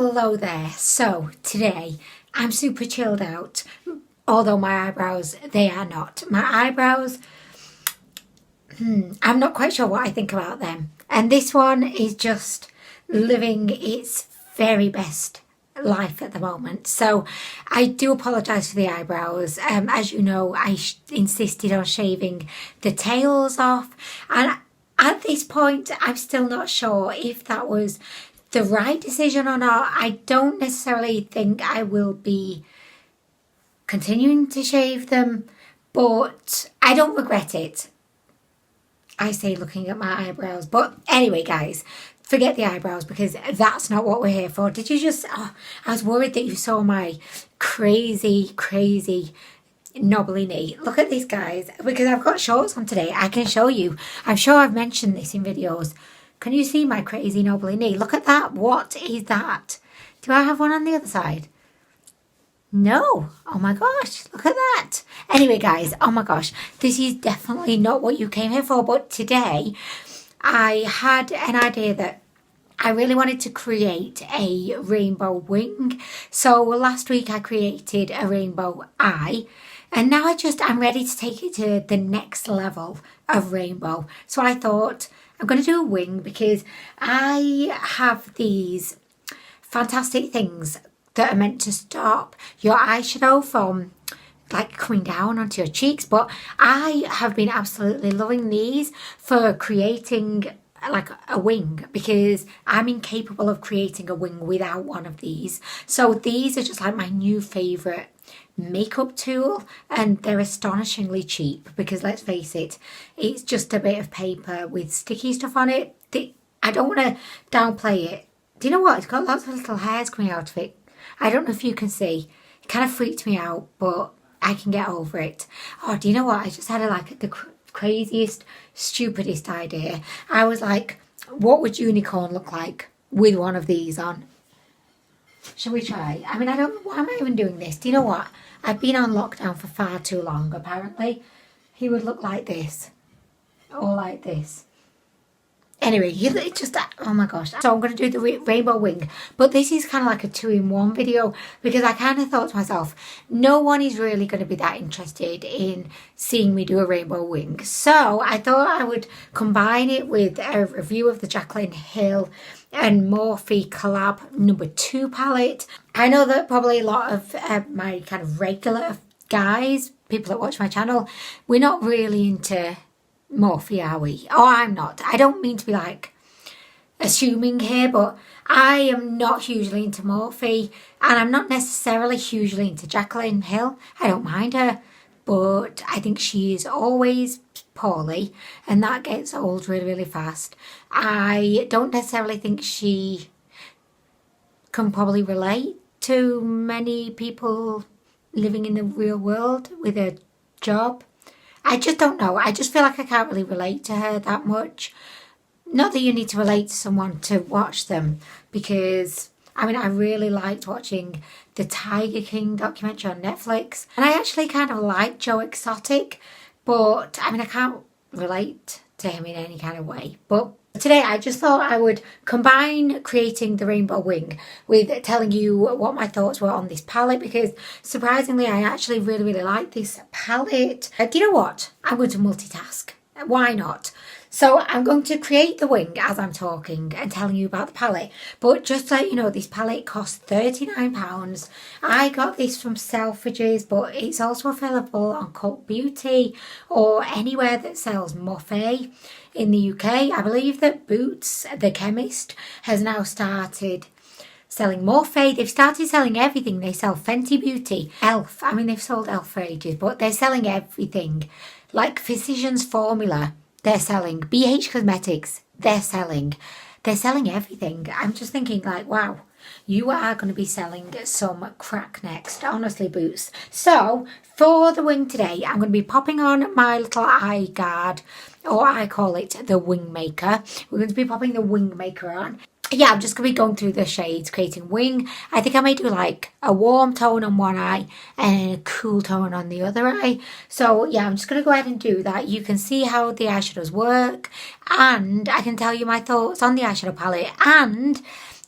Hello there. So today I'm super chilled out, although my eyebrows, they are not. My eyebrows, I'm not quite sure what I think about them. And this one is just living its very best life at the moment. So I do apologise for the eyebrows. As you know, I insisted on shaving the tails off, and at this point I'm still not sure if that was the right decision or not. I don't necessarily think I will be continuing to shave them, but I don't regret it. I say looking at my eyebrows. But anyway, guys, forget the eyebrows because that's not what we're here for. Did you just... Oh, I was worried that you saw my crazy knobbly knee. Look at this, guys, because I've got shorts on today. I can show you. I'm sure I've mentioned this in videos. Can you see my crazy knobbly knee? Look at that. What is that? Do I have one on the other side? No. Oh my gosh. Look at that. Anyway, guys. Oh my gosh. This is definitely not what you came here for. But today I had an idea that I really wanted to create a rainbow wing. So last week I created a rainbow eye. And now I'm ready to take it to the next level of rainbow. So I thought I'm going to do a wing because I have these fantastic things that are meant to stop your eyeshadow from like coming down onto your cheeks. But I have been absolutely loving these for creating like a wing because I'm incapable of creating a wing without one of these. So these are just like my new favourite makeup tool, and they're astonishingly cheap because let's face it, it's just a bit of paper with sticky stuff on it. I don't want to downplay it. Do you know what? It's got lots of little hairs coming out of it. I don't know if you can see. It kind of freaked me out, but I can get over it. Oh, do you know what? I just had the craziest, stupidest idea. I was like, what would unicorn look like with one of these on? Shall we try? I mean, I don't know, why am I even doing this? Do you know what? I've been on lockdown for far too long, apparently. He would look like this. Or like this. Anyway, it's just, oh my gosh. So I'm going to do the rainbow wing. But this is kind of like a 2-in-1 video because I kind of thought to myself, no one is really going to be that interested in seeing me do a rainbow wing. So I thought I would combine it with a review of the Jaclyn Hill and Morphe collab number 2 palette. I know that probably a lot of my kind of regular guys, people that watch my channel, we're not really into Morphe, are we? Oh, I'm not. I don't mean to be like assuming here, but I am not hugely into Morphe, and I'm not necessarily hugely into Jaclyn Hill. I don't mind her, but I think she is always poorly, and that gets old really fast. I don't necessarily think she can probably relate to many people living in the real world with a job. I just don't know. I just feel like I can't really relate to her that much. Not that you need to relate to someone to watch them, because I mean, I really liked watching the Tiger King documentary on Netflix, and I actually kind of like Joe Exotic, but I mean, I can't relate to him in any kind of way. But today I just thought I would combine creating the rainbow wing with telling you what my thoughts were on this palette, because surprisingly I actually really like this palette. Do you know what? I'm going to multitask. Why not? So I'm going to create the wing as I'm talking and telling you about the palette. But just to let you know, this palette costs £39. I got this from Selfridges, but it's also available on Cult Beauty or anywhere that sells Morphe in the UK. I believe that Boots, the chemist, has now started selling Morphe. They've started selling everything. They sell Fenty Beauty, Elf. I mean, they've sold Elf for ages, but they're selling everything. Like Physicians Formula, they're selling. BH Cosmetics, they're selling everything. I'm just thinking like, wow, you are going to be selling some crack next. Honestly, Boots. So for the wing today, I'm going to be popping on my little eye guard, or I call it the wing maker. We're going to be popping the wing maker on. Yeah, I'm just going to be going through the shades, creating wing. I think I may do like a warm tone on one eye and a cool tone on the other eye. So yeah, I'm just going to go ahead and do that. You can see how the eyeshadows work, and I can tell you my thoughts on the eyeshadow palette, and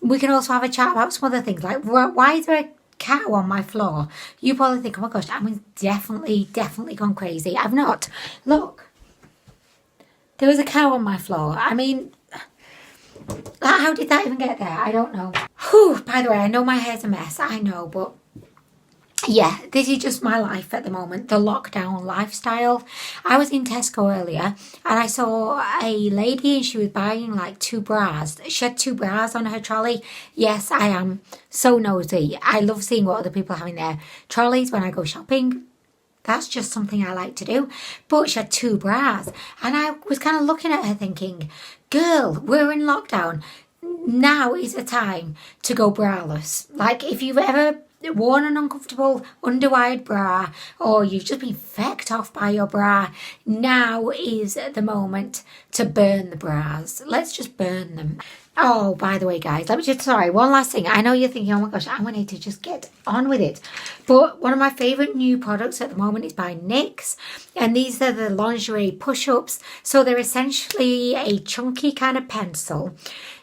we can also have a chat about some other things, like why is there a cow on my floor? You probably think, oh my gosh, I'm definitely gone crazy. I've not. Look, there was a cow on my floor. I mean, how did that even get there? I don't know. Whew, by the way, I know my hair's a mess. I know, but yeah, this is just my life at the moment, the lockdown lifestyle. I was in Tesco earlier and I saw a lady and she was buying like 2 bras. She had 2 bras on her trolley. Yes, I am so nosy. I love seeing what other people have in their trolleys when I go shopping. That's just something I like to do. But she had 2 bras and I was kind of looking at her thinking, girl, we're in lockdown. Now is the time to go braless. Like if you've ever worn an uncomfortable underwired bra or you've just been fecked off by your bra, now is the moment to burn the bras. Let's just burn them. Oh, by the way, guys, one last thing. I know you're thinking, oh my gosh, I need to just get on with it. But one of my favourite new products at the moment is by NYX. And these are the lingerie push-ups. So they're essentially a chunky kind of pencil.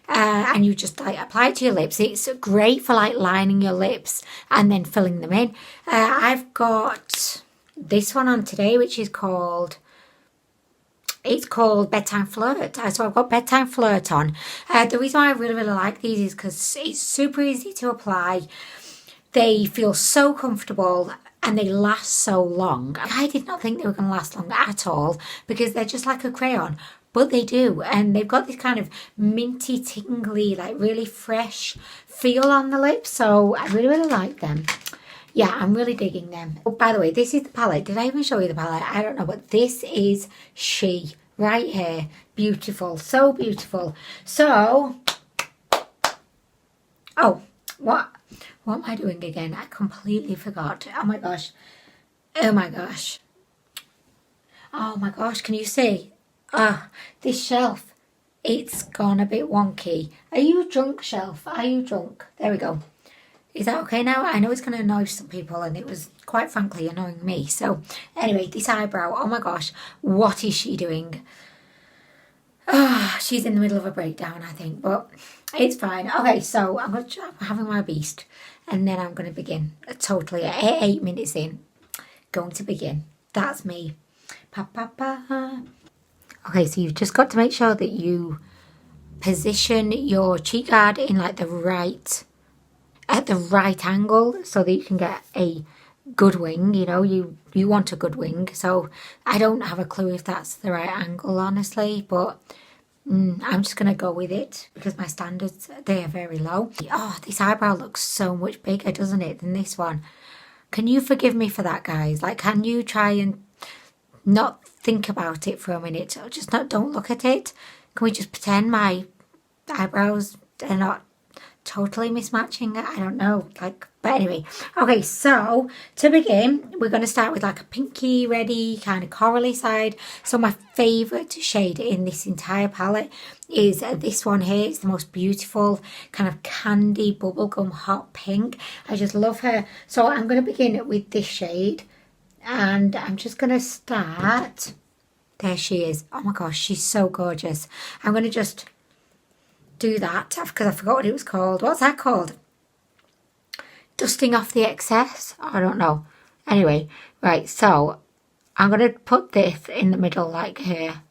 And you just like apply it to your lips. It's great for like lining your lips and then filling them in. I've got this one on today, which is called Bedtime Flirt. So I've got Bedtime Flirt on. The reason why I really like these is because it's super easy to apply. They feel so comfortable and they last so long. I did not think they were going to last long at all because they're just like a crayon. But they do, and they've got this kind of minty, tingly, like really fresh feel on the lips, so I really like them. Yeah, I'm really digging them. Oh, by the way, this is the palette. Did I even show you the palette? I don't know, but this is She right here. Beautiful, so beautiful. So, oh, what am I doing again? I completely forgot. Oh my gosh. Oh my gosh. Oh my gosh, can you see? This shelf, it's gone a bit wonky. Are you drunk, shelf? Are you drunk? There we go. Is that okay now? I know it's going to annoy some people and it was quite frankly annoying me. So anyway, this eyebrow, oh my gosh, what is she doing? She's in the middle of a breakdown, I think, but it's fine. Okay, so I'm having my beast and then I'm going to begin. Totally at 8 minutes in, going to begin. That's me. Okay, so you've just got to make sure that you position your cheek guard in like at the right angle so that you can get a good wing. You know, you want a good wing. So I don't have a clue if that's the right angle, honestly, but I'm just going to go with it because my standards, they are very low. Oh, this eyebrow looks so much bigger, doesn't it, than this one? Can you forgive me for that, guys? Like, can you try and not think about it for a minute, or just don't look at it? Can we just pretend my eyebrows are not totally mismatching? I don't know, like, but anyway. Okay, so to begin, we're going to start with like a pinky reddy kind of corally side. So my favorite shade in this entire palette is this one here. It's the most beautiful kind of candy bubblegum hot pink. I just love her. So I'm going to begin with this shade. And I'm just going to start. There she is. Oh my gosh, she's so gorgeous. I'm going to just do that because I forgot what it was called. What's that called? Dusting off the excess? I don't know. Anyway, right, so I'm going to put this in the middle like here.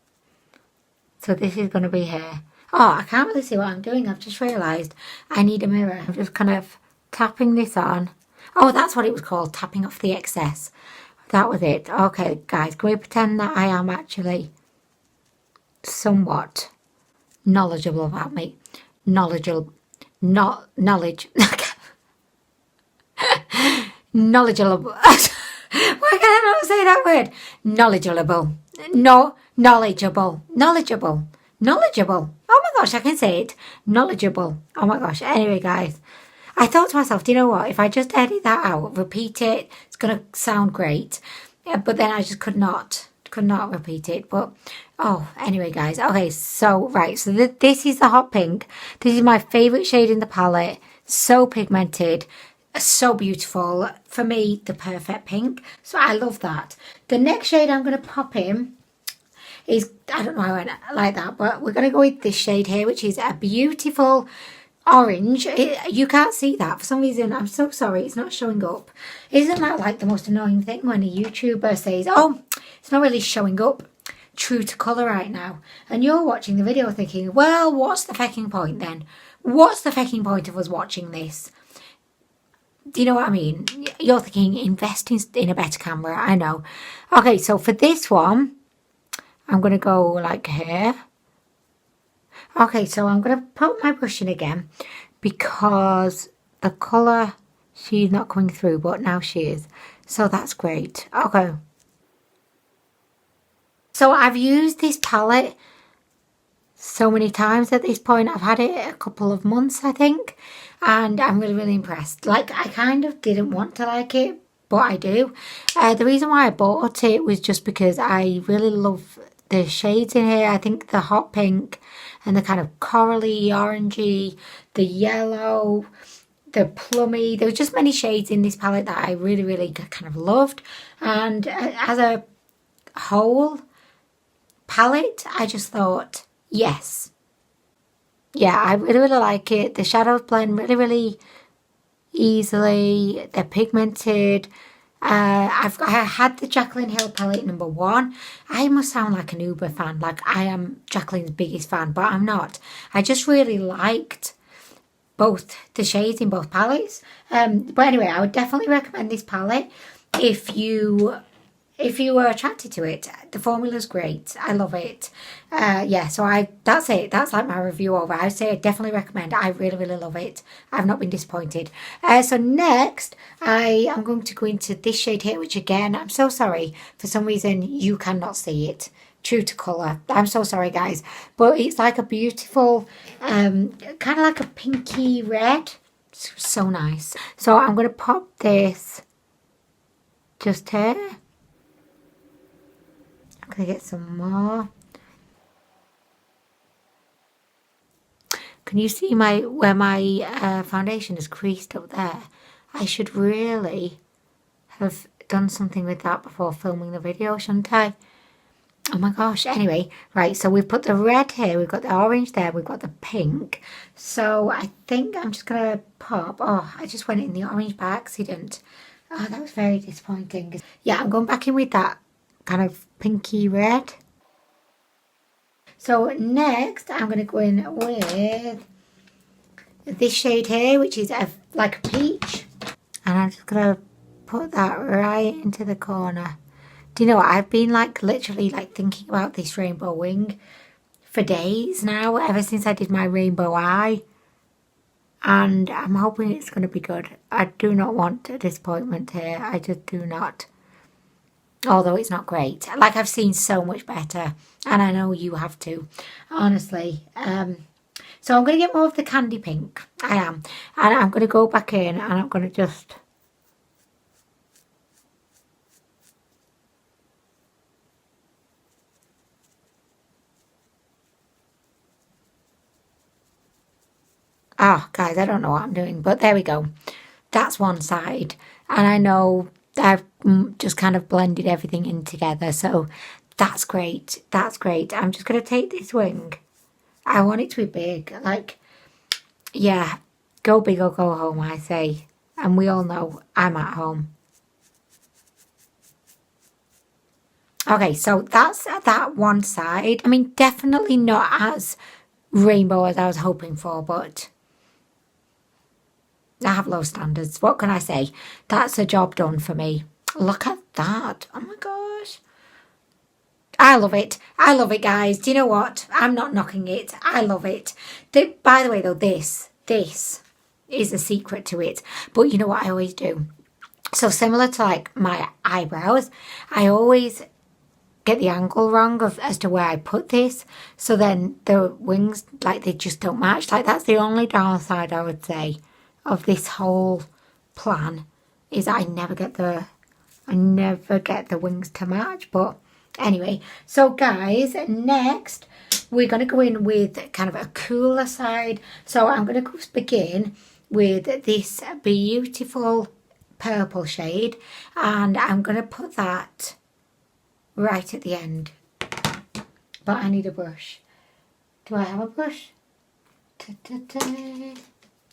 So this is going to be here. Oh, I can't really see what I'm doing. I've just realised I need a mirror. I'm just kind of tapping this on. Oh, that's what it was called, tapping off the excess. That was it. Okay, guys, can we pretend that I am actually somewhat knowledgeable about me? Knowledgeable. Knowledge. Knowledgeable. Why can I not say that word? Knowledgeable. No, knowledgeable. Knowledgeable. Knowledgeable. Oh my gosh, I can say it. Knowledgeable. Oh my gosh. Anyway, guys, I thought to myself, do you know what? If I just edit that out, repeat it, it's going to sound great. Yeah, but then I just could not repeat it. But, oh, anyway, guys. Okay, so, right. So this is the hot pink. This is my favourite shade in the palette. So pigmented. So beautiful. For me, the perfect pink. So I love that. The next shade I'm going to pop in is, I don't know why I went like that, but we're going to go with this shade here, which is a beautiful orange. You can't see that for some reason. I'm so sorry, it's not showing up. Isn't that like the most annoying thing when a YouTuber says, oh, it's not really showing up true to colour right now, and you're watching the video thinking, well, what's the fucking point then? What's the fucking point of us watching this? Do you know what I mean? You're thinking, invest in a better camera. I know. Okay, so for this one, I'm going to go like here. Okay, so I'm going to put my brush in again because the colour, she's not coming through, but now she is. So that's great. Okay. So I've used this palette so many times at this point. I've had it a couple of months, I think. And I'm really, really impressed. Like, I kind of didn't want to like it, but I do. The reason why I bought it was just because I really love the shades in here. I think the hot pink and the kind of corally, orangey, the yellow, the plummy. There were just many shades in this palette that I really, really kind of loved. And as a whole palette, I just thought, yes. Yeah, I really, really like it. The shadows blend really, really easily. They're pigmented. I had the Jaclyn Hill palette number 1. I must sound like an Uber fan. Like, I am Jaclyn's biggest fan, but I'm not. I just really liked both the shades in both palettes. But anyway, I would definitely recommend this palette if you were attracted to it. The formula's great. I love it. Yeah, so that's it. That's like my review over. I would say I definitely recommend. I really, really love it. I've not been disappointed. So next, I am going to go into this shade here, which again, I'm so sorry. For some reason, you cannot see it. True to colour. I'm so sorry, guys. But it's like a beautiful, kind of like a pinky red. It's so nice. So I'm going to pop this just here. I'm going to get some more. Can you see where my foundation is creased up there? I should really have done something with that before filming the video, shouldn't I? Oh my gosh. Anyway, right, so we've put the red here, we've got the orange there, we've got the pink. So I think I'm just going to pop. Oh, I just went in the orange by accident. Oh, that was very disappointing. Yeah, I'm going back in with that kind of pinky red. So next I'm going to go in with this shade here, which is like a peach, and I'm just going to put that right into the corner. Do you know what? I've been like literally like thinking about this rainbow wing for days now, ever since I did my rainbow eye, and I'm hoping it's going to be good. I do not want a disappointment here. I just do not. Although it's not great. Like, I've seen so much better, and I know you have too, honestly. So I'm going to get more of the candy pink. I am. And I'm going to go back in and I'm going to just... guys, I don't know what I'm doing, but there we go. That's one side. And I know I've just kind of blended everything in together, so that's great. That's great. I'm just going to take this wing. I want it to be big. Like, yeah, go big or go home, I say. And we all know I'm at home. Okay, so that's that one side. I mean, definitely not as rainbow as I was hoping for, but I have low standards. What can I say? That's a job done for me. Look at that. Oh my gosh. I love it. I love it, guys. Do you know what? I'm not knocking it. I love it. By the way, though, this is a secret to it. But you know what I always do? So similar to like my eyebrows, I always get the angle wrong as to where I put this. So then the wings, like, they just don't match. Like, that's the only downside I would say of this whole plan, is I never get the wings to match. But anyway, so guys, next we're going to go in with kind of a cooler side. So I'm going to begin with this beautiful purple shade, and I'm going to put that right at the end. But I need a brush. Do I have a brush?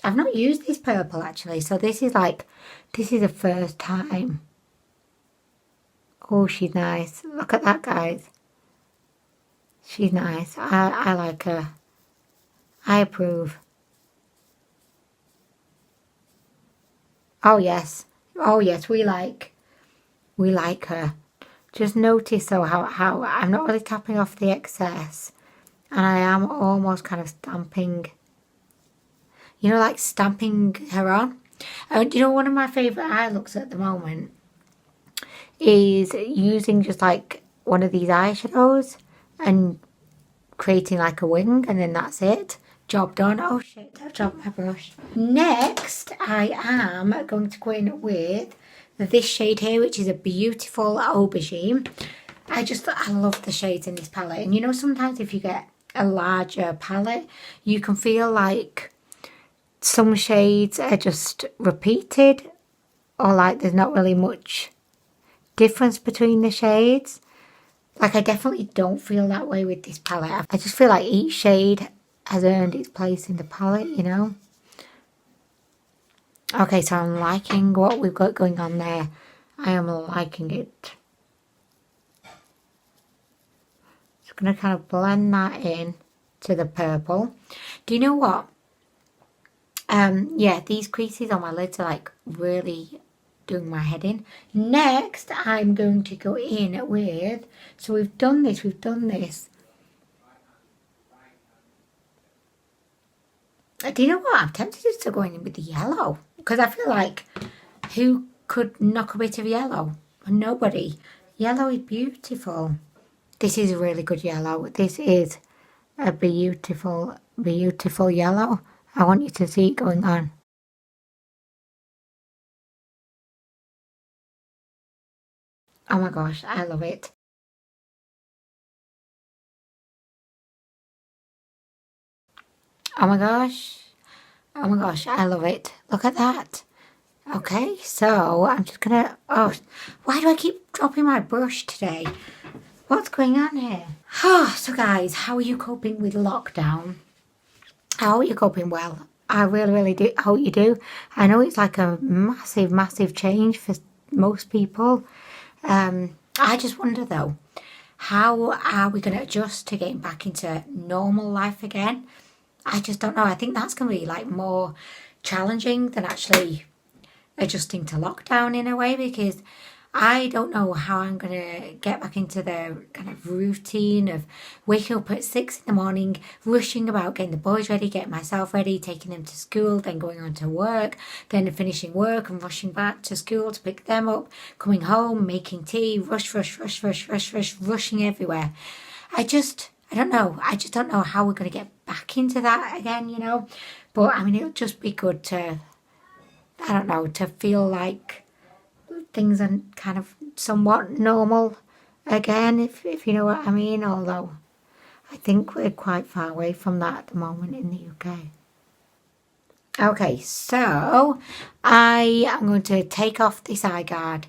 I've not used this purple actually, so this is the first time. Oh, she's nice. Look at that, guys. She's nice. I like her. I approve. Oh yes. Oh yes, we like her. Just notice though how I'm not really tapping off the excess, and I am almost kind of stamping, you know, like stamping her on. You know, one of my favourite eye looks at the moment is using just like one of these eyeshadows and creating like a wing, and then that's it. Job done. Oh shit, I've dropped my brush. Next, I am going to go in with this shade here, which is a beautiful aubergine. I love the shades in this palette. And you know, sometimes if you get a larger palette, you can feel like some shades are just repeated, or like there's not really much difference between the shades. Like, I definitely don't feel that way with this palette. I just feel like each shade has earned its place in the palette, you know. Okay, so I'm liking what we've got going on there. I am liking it. Just going to kind of blend that in to the purple. Do you know what? Yeah, these creases on my lids are like really doing my head in. Next, I'm going to go in with, so we've done this. Do you know what? I'm tempted just to go in with the yellow, because I feel like who could knock a bit of yellow? Nobody. Yellow is beautiful. This is a really good yellow. This is a beautiful, beautiful yellow. I want you to see it going on. Oh my gosh, I love it. Oh my gosh. Oh my gosh, I love it. Look at that. Okay, so I'm just gonna, oh, why do I keep dropping my brush today? What's going on here? So guys, how are you coping with lockdown? I hope you're coping well. I really, really do hope you do. I know it's like a massive, massive change for most people. I just wonder though, how are we going to adjust to getting back into normal life again? I just don't know. I think that's going to be like more challenging than actually adjusting to lockdown in a way, because I don't know how I'm going to get back into the kind of routine of waking up at 6 in the morning, rushing about getting the boys ready, getting myself ready, taking them to school, then going on to work, then finishing work and rushing back to school to pick them up, coming home, making tea, rushing everywhere. I don't know. I just don't know how we're going to get back into that again, you know. But I mean, it'll just be good to, I don't know, to feel like things are kind of somewhat normal again, if you know what I mean, although I think we're quite far away from that at the moment in the UK. Okay, so I am going to take off this eye guard.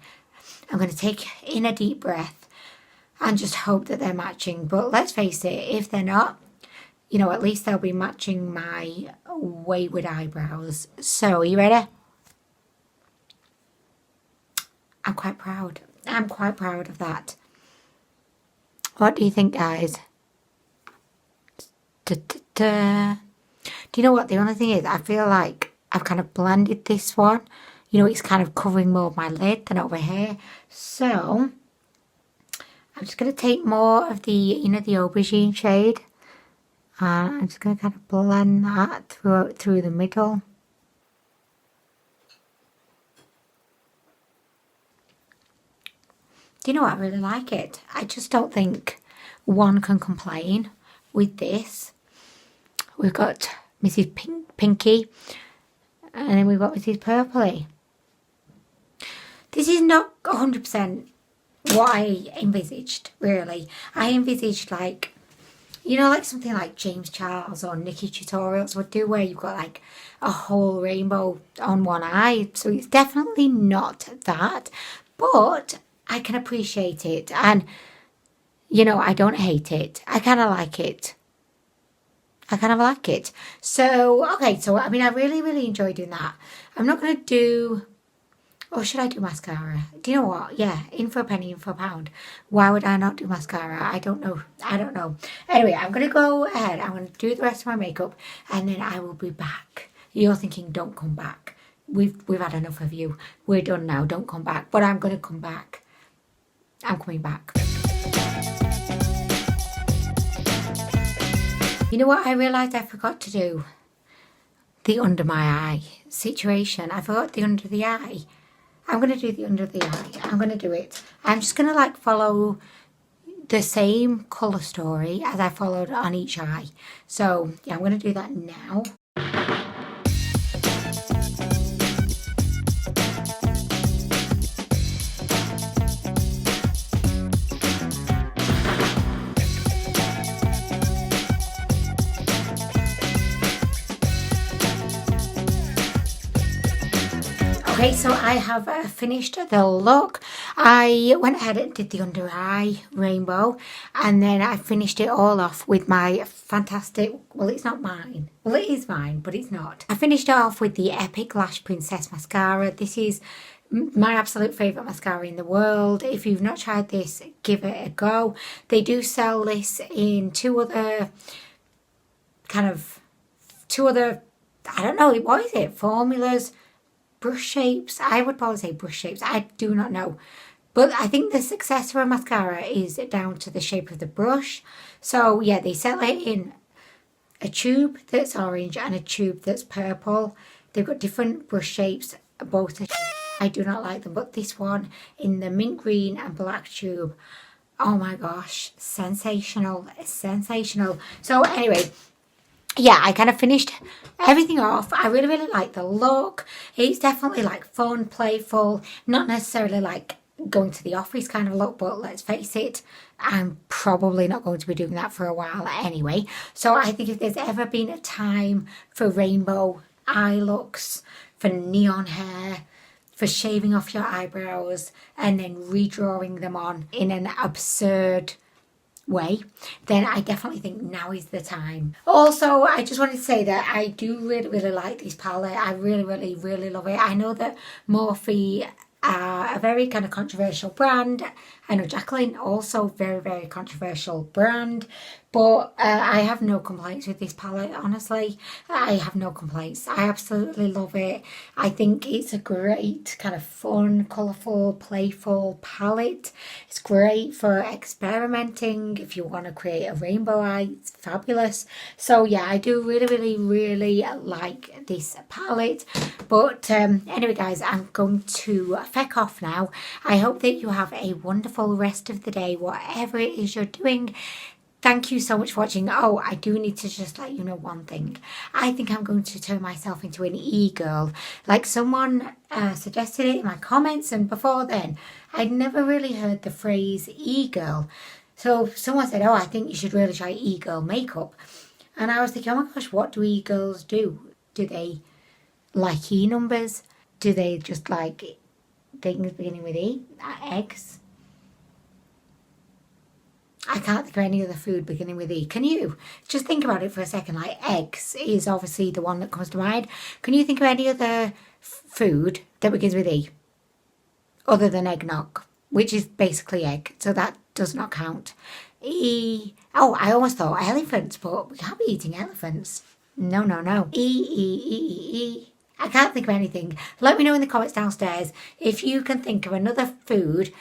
I'm going to take in a deep breath and just hope that they're matching. But let's face it, if they're not, you know, at least they'll be matching my wayward eyebrows. So, are you ready? I'm quite proud. I'm quite proud of that. What do you think, guys? Do you know what? The only thing is, I feel like I've kind of blended this one. You know, it's kind of covering more of my lid than over here. So, I'm just going to take more of the, you know, the aubergine shade. And I'm just going to kind of blend that through the middle. Do you know what? I really like it. I just don't think one can complain with this. We've got Mrs. Pinky, and then we've got Mrs. Purpley. This is not 100% what I envisaged, really. I envisaged, like, you know, like something like James Charles or Nikki Tutorials would do, where you've got like a whole rainbow on one eye. So it's definitely not that, but I can appreciate it, and you know, I don't hate it. I kind of like it. I kind of like it. So, okay, so I mean, I really, really enjoy doing that. I'm not going to do, or should I do mascara? Do you know what? Yeah, in for a penny, in for a pound. Why would I not do mascara? I don't know. I don't know. Anyway, I'm going to go ahead. I'm going to do the rest of my makeup and then I will be back. You're thinking, don't come back. We've had enough of you. We're done now. Don't come back. But I'm going to come back. I'm coming back. You know what I realised I forgot to do? The under my eye situation. I forgot the under the eye. I'm going to do the under the eye. I'm going to do it. I'm just going to like follow the same colour story as I followed on each eye. So yeah, I'm going to do that now. Okay, so I have finished the look. I went ahead and did the under eye rainbow and then I finished it all off with my fantastic, well it's not mine, well it is mine but it's not. I finished it off with the Epic Lash Princess mascara. This is my absolute favourite mascara in the world. If you've not tried this, give it a go. They do sell this in two other, I don't know, what is it, formulas? Brush shapes. I would probably say brush shapes. I do not know. But I think the success for a mascara is down to the shape of the brush. So yeah, they sell it in a tube that's orange and a tube that's purple. They've got different brush shapes, both are. I do not like them. But this one in the mint green and black tube, oh my gosh, sensational. Sensational. So anyway, yeah, I kind of finished everything off. I really, really like the look. It's definitely like fun, playful, not necessarily like going to the office kind of look, but let's face it, I'm probably not going to be doing that for a while anyway. So I think if there's ever been a time for rainbow eye looks, for neon hair, for shaving off your eyebrows and then redrawing them on in an absurd way, then I definitely think now is the time. Also, I just wanted to say that I do really, really like this palette. I really, really, really love it. I know that Morphe are a very kind of controversial brand. I know Jaclyn, also very, very controversial brand. But I have no complaints with this palette, honestly. I have no complaints. I absolutely love it. I think it's a great kind of fun, colourful, playful palette. It's great for experimenting. If you want to create a rainbow eye, it's fabulous. So yeah, I do really, really, really like this palette. But anyway, guys, I'm going to feck off now. I hope that you have a wonderful rest of the day, whatever it is you're doing. Thank you so much for watching. Oh, I do need to just let you know one thing. I think I'm going to turn myself into an e-girl. Like someone suggested it in my comments, and before then, I'd never really heard the phrase e-girl. So someone said, oh, I think you should really try e-girl makeup. And I was thinking, oh my gosh, what do e-girls do? Do they like e-numbers? Do they just like things beginning with E? Eggs? I can't think of any other food beginning with E. Can you? Just think about it for a second. Like eggs is obviously the one that comes to mind. Can you think of any other food that begins with E? Other than eggnog, which is basically egg. So that does not count. E. Oh, I almost thought elephants, but we can't be eating elephants. No, no, no. E. I can't think of anything. Let me know in the comments downstairs if you can think of another food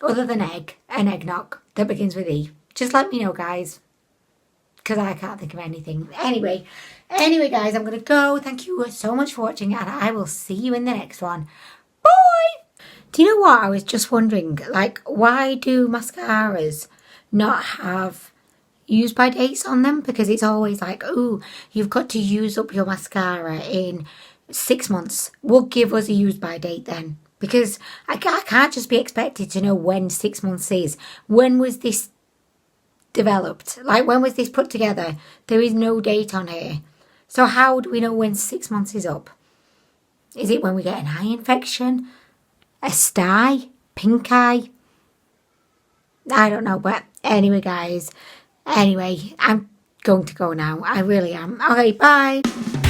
other than egg and eggnog that begins with E. Just let me know, guys, because I can't think of anything. Anyway, guys, I'm going to go. Thank you so much for watching, and I will see you in the next one. Bye! Do you know what? I was just wondering, like, why do mascaras not have use by dates on them? Because it's always like, oh, you've got to use up your mascara in 6 months. Well, give us a use by date then. Because I can't just be expected to know when 6 months is. When was this developed? Like, when was this put together? There is no date on here. So how do we know when 6 months is up? Is it when we get an eye infection? A sty? Pink eye? I don't know. But anyway, guys. Anyway, I'm going to go now. I really am. Okay, bye.